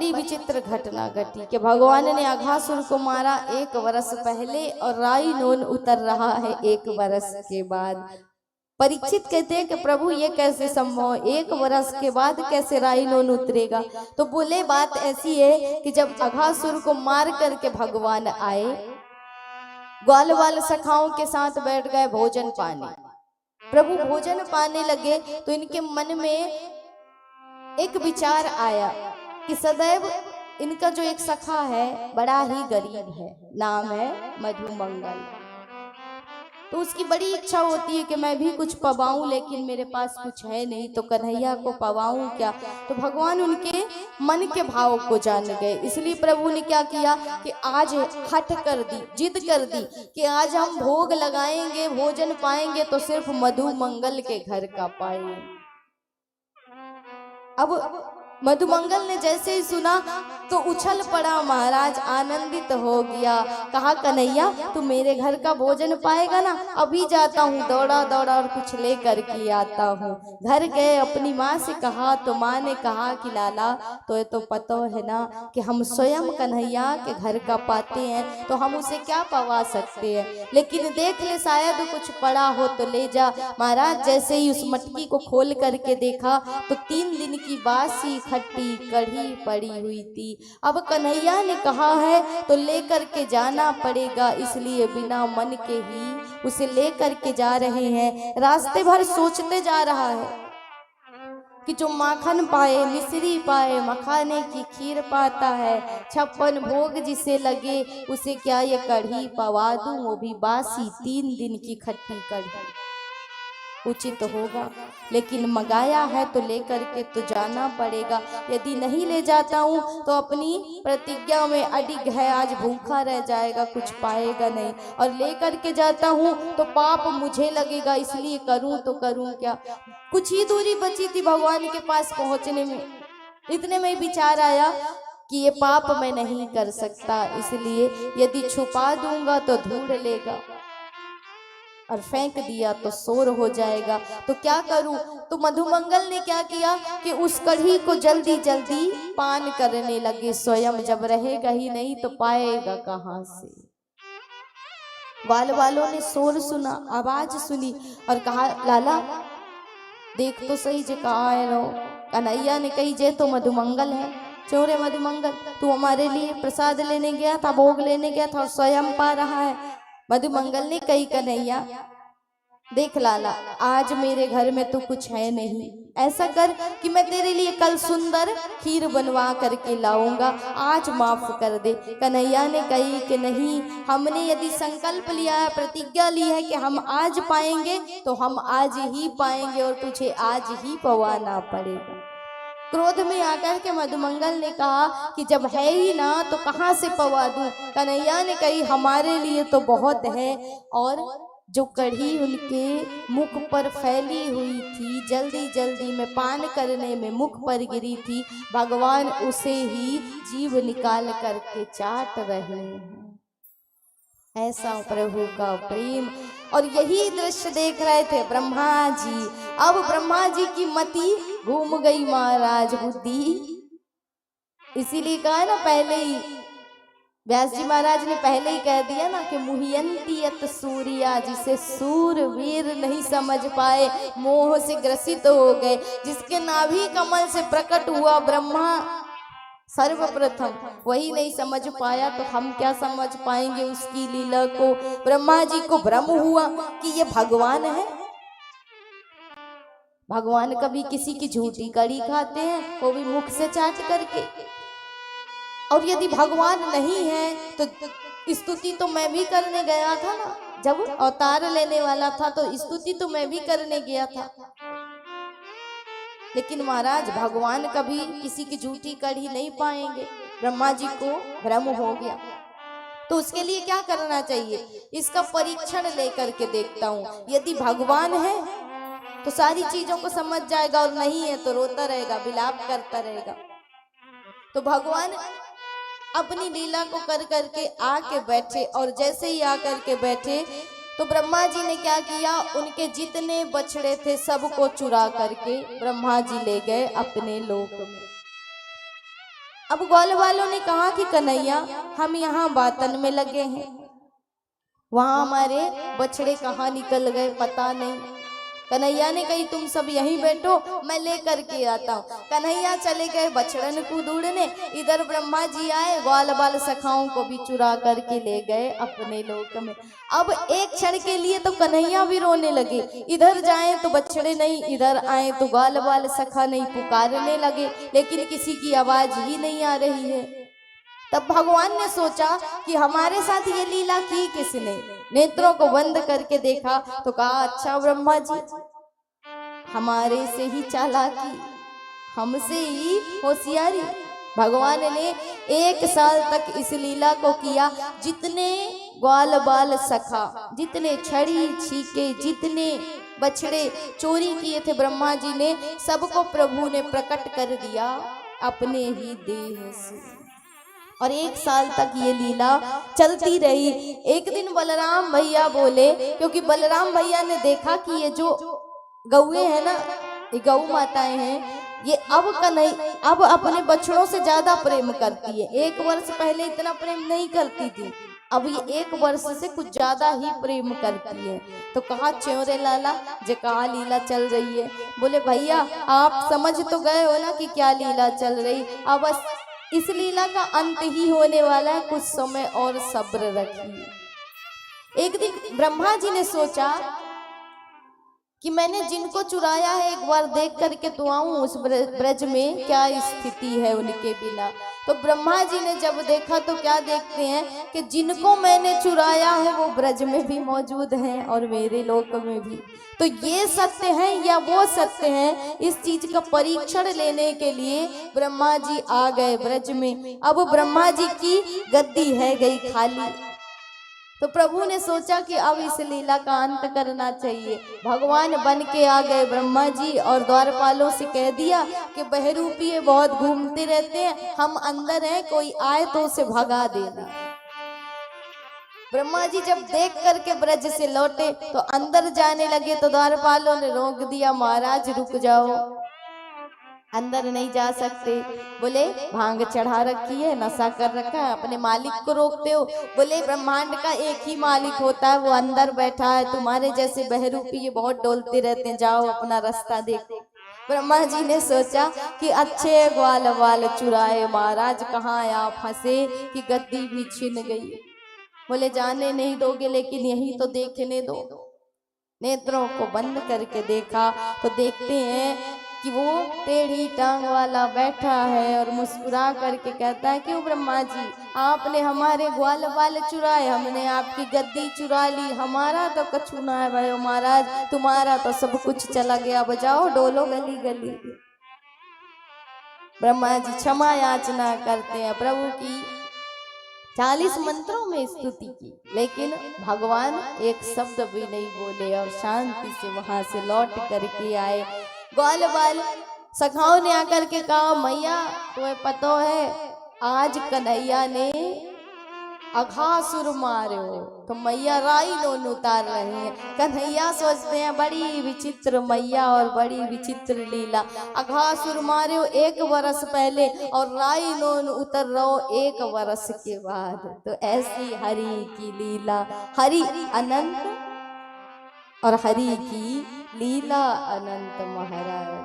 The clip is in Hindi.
बड़ी विचित्र घटना घटी कि भगवान ने अघासुर को मारा 1 वर्ष पहले और राई नोन उतर रहा है 1 वर्ष के बाद। परीक्षित कहते हैं कि प्रभु ये कैसे संभव, 1 वर्ष के बाद कैसे राई नोन उतरेगा। तो बोले बात ऐसी है कि जब अघासुर को मार करके भगवान आए, ग्वाल वाल सखाओं के साथ बैठ गए भोजन पाने। प्रभु भोजन पाने लगे तो इनके मन में एक विचार आया कि सदैव इनका जो एक सखा है बड़ा ही गरीब है, नाम है मधुमंगल। तो उसकी बड़ी इच्छा होती है कि मैं भी कुछ पवाऊं, लेकिन मेरे पास कुछ है नहीं, तो कन्हैया को पवाऊं क्या। तो भगवान उनके मन के भाव को जान गए, इसलिए प्रभु ने क्या किया कि आज हट कर दी, जिद कर दी कि आज हम भोग लगाएंगे, भोजन पाएंगे तो सिर्फ मधुमंगल के घर का पाएंगे। अब मधुमंगल ने जैसे ही सुना तो उछल पड़ा महाराज, आनंदित हो गया। कहा कन्हैया तू मेरे घर का भोजन पाएगा ना, अभी जाता हूँ, दौड़ा दौड़ा और कुछ ले करके आता हूँ। घर गए, अपनी माँ से कहा तो माँ ने कहा कि लाला तो ये तो पता है ना कि हम स्वयं कन्हैया के घर का पाते हैं, तो हम उसे क्या पवा सकते हैं, लेकिन देख ले शायद कुछ पड़ा हो तो ले जा। महाराज जैसे ही उस मटकी को खोल करके देखा तो 3 दिन की बासी खट्टी कढ़ी पड़ी हुई थी। अब कन्हैया ने कहा है तो लेकर के जाना पड़ेगा, इसलिए बिना मन के ही उसे लेकर के जा रहे हैं। रास्ते भर सोचते जा रहा है कि जो माखन पाए, मिश्री पाए, मखाने की खीर पाता है, 56 भोग जिसे लगे उसे क्या ये कढ़ी पवा दूं, वो भी बासी 3 दिन की खट्टी कढ़ी। उचित होगा, लेकिन मंगाया है तो लेकर के तो जाना पड़ेगा। यदि नहीं ले जाता हूँ तो अपनी प्रतिज्ञा में अडिग है, आज भूखा रह जाएगा, कुछ पाएगा नहीं, और लेकर के जाता हूँ तो पाप मुझे लगेगा, इसलिए करूँ तो करूँ क्या। कुछ ही दूरी बची थी भगवान के पास पहुँचने में, इतने में विचार आया कि ये पाप मैं नहीं कर सकता, इसलिए यदि छुपा दूंगा तो ढूंढ लेगा और फेंक दिया तो शोर हो जाएगा, तो क्या करूं। तो मधुमंगल ने क्या किया कि उस कढ़ी को जल्दी जल्दी पान करने लगे स्वयं, जब रहेगा ही नहीं तो पाएगा कहां से। ग्वाल वालों ने शोर सुना, आवाज सुनी और कहा लाला देख तो सही जे कहा है रो। कन्हैया ने कही जे तो मधुमंगल है। चोरे मधुमंगल तू हमारे लिए प्रसाद लेने गया था, भोग लेने गया था और स्वयं पा रहा है। मधुमंगल ने कही कन्हैया देख लाला आज मेरे घर में तो कुछ है नहीं, ऐसा कर कि मैं तेरे लिए कल सुंदर खीर बनवा करके लाऊंगा, आज माफ कर दे। कन्हैया ने कही कि नहीं, हमने यदि संकल्प लिया है, प्रतिज्ञा ली है कि हम आज पाएंगे तो हम आज ही पाएंगे और तुझे आज ही पवाना पड़ेगा। क्रोध में आकर के मधुमंगल ने कहा कि जब है ही ना तो कहाँ से पवा दूं। कन्हैया ने कही हमारे लिए तो बहुत है, और जो कढ़ी उनके मुख पर फैली हुई थी, जल्दी जल्दी में पान करने में मुख पर गिरी थी, भगवान उसे ही जीभ निकाल करके चाट रहे हैं। ऐसा प्रभु का प्रेम। और यही दृश्य देख रहे थे ब्रह्मा जी। अब ब्रह्मा जी की मति घूम गई महाराज, बुद्धि, इसीलिए कहा ना पहले ही व्यास जी महाराज ने पहले ही कह दिया ना कि मुह्यंती अत सूर्या, जिसे सूरवीर नहीं समझ पाए मोह से ग्रसित हो गए। जिसके नाभि कमल से प्रकट हुआ ब्रह्मा सर्वप्रथम, वही नहीं समझ पाया तो हम क्या समझ पाएंगे उसकी लीला को। ब्रह्मा जी को भ्रम हुआ कि ये भगवान है। भगवान कभी किसी की झूठी कड़ी खाते हैं, वो भी मुख से चाट करके। और यदि भगवान नहीं है तो स्तुति तो मैं भी करने गया था ना, जब अवतार लेने वाला था तो स्तुति तो मैं भी करने गया था। लेकिन महाराज भगवान कभी किसी की झूठी कड़ी नहीं पाएंगे। ब्रह्मा जी को भ्रम हो गया, तो उसके लिए क्या करना चाहिए, इसका परीक्षण लेकर के देखता हूँ। यदि भगवान है तो सारी चीजों को समझ जाएगा, और नहीं है तो रोता रहेगा, विलाप करता रहेगा। तो भगवान अपनी लीला को कर करके आके बैठे, और जैसे ही आकर के बैठे तो ब्रह्मा जी ने क्या किया, उनके जितने बछड़े थे सबको चुरा करके ब्रह्मा जी ले गए अपने लोक में। अब ग्वाल वालों ने कहा कि कन्हैया हम यहाँ बातन में लगे हैं, वहां हमारे बछड़े कहाँ निकल गए पता नहीं। कन्हैया ने कही तुम सब यहीं बैठो, मैं लेकर के आता हूँ। कन्हैया चले गए बछड़न को ढूंढने। इधर ब्रह्मा जी आए, ग्वाल बाल सखाओं को भी चुरा करके ले गए अपने लोक में। अब एक क्षण के लिए तो कन्हैया भी रोने लगे, इधर जाएं तो बछड़े नहीं, इधर आए तो ग्वाल बाल सखा नहीं, पुकारने लगे लेकिन किसी की आवाज ही नहीं आ रही है। तब भगवान ने सोचा कि हमारे साथ ये लीला की किसने। नेत्रों को बंद करके देखा तो कहा अच्छा ब्रह्मा जी, हमारे से ही चालाकी, हमसे ही होशियारी। भगवान ने 1 साल तक इस लीला को किया। जितने ग्वाल बाल सखा, जितने छड़ी छीके, जितने बछड़े चोरी किए थे ब्रह्मा जी ने, सबको प्रभु ने प्रकट कर दिया अपने ही देह से। और 1 साल तक ये लीला चलती रही। एक दिन बलराम भैया बोले, क्योंकि बलराम भैया ने देखा कि ये जो गौएं हैं ना, ये गौ माताएं हैं, ये अब अपने बछड़ों से ज्यादा प्रेम करती है। 1 वर्ष पहले इतना प्रेम नहीं करती थी, अब ये 1 वर्ष से कुछ ज्यादा ही प्रेम करती है। तो कहा च्योरे लाला जे कहा लीला चल रही है। बोले भैया आप समझ तो गए हो ना कि क्या लीला चल रही, अब बस इस लीला का अंत ही होने वाला है, कुछ समय और सब्र रखिए। एक दिन ब्रह्मा जी ने सोचा कि मैंने जिनको चुराया है एक बार देख करके तो आऊं उस ब्रज में क्या स्थिति है उनके बिना। तो ब्रह्मा जी ने जब देखा तो क्या देखते हैं कि जिनको मैंने चुराया है वो ब्रज में भी मौजूद हैं और मेरे लोक में भी। तो ये सत्य है या वो सत्य है, इस चीज का परीक्षण लेने के लिए ब्रह्मा जी आ गए ब्रज में। अब ब्रह्मा जी की गद्दी है गई खाली। तो प्रभु ने सोचा कि अब इस लीला का अंत करना चाहिए। भगवान बन के आ गए ब्रह्मा जी और द्वारपालों से कह दिया कि बहरूपी बहुत घूमते रहते हैं, हम अंदर हैं, कोई आए तो उसे भगा देना। ब्रह्मा जी जब देख करके ब्रज से लौटे तो अंदर जाने लगे तो द्वारपालों ने रोक दिया, महाराज रुक जाओ, अंदर नहीं जा सकते। बोले भांग चढ़ा रखी है, नशा कर रखा है, अपने मालिक को रोकते हो। बोले ब्रह्मांड का एक ही मालिक होता है, वो अंदर बैठा है, तुम्हारे जैसे बहरूपी ये बहुत डोलते रहते हैं, जाओ अपना रास्ता देखो। ब्रह्मा जी ने सोचा कि अच्छे ग्वाल बाल चुराए महाराज, कहाँ आप फंसे कि गद्दी भी छिन गई। बोले जाने नहीं दोगे लेकिन यही तो देखने दो। नेत्रों को बंद करके देखा तो देखते हैं कि वो टेढ़ी टांग वाला बैठा है और मुस्कुरा करके कहता है क्यों ब्रह्मा जी, आपने हमारे ग्वाल बाल चुराए, हमने आपकी गद्दी चुरा ली, हमारा तो कछु ना है भाई महाराज, तुम्हारा तो सब कुछ चला गया, बजाओ डोलो गली गली। ब्रह्मा जी क्षमा याचना करते हैं, प्रभु की 40 मंत्रों में स्तुति की, लेकिन भगवान एक शब्द भी नहीं बोले और शांति से वहां से लौट करके आए। ग्वाल बाल सखाओं ने आकर के कहा मैया तुम्हें पता है आज कन्हैया ने अघासुर मारे हो। तो मैया राई लोन उतार रहे हैं। कन्हैया सोचते हैं बड़ी विचित्र मैया और बड़ी विचित्र लीला, अघासुर मारे हो 1 वर्ष पहले और राई लोन उतर रहो 1 वर्ष के बाद। तो ऐसी हरि की लीला, हरि अनंत और हरि की लीला अनंत महाराज।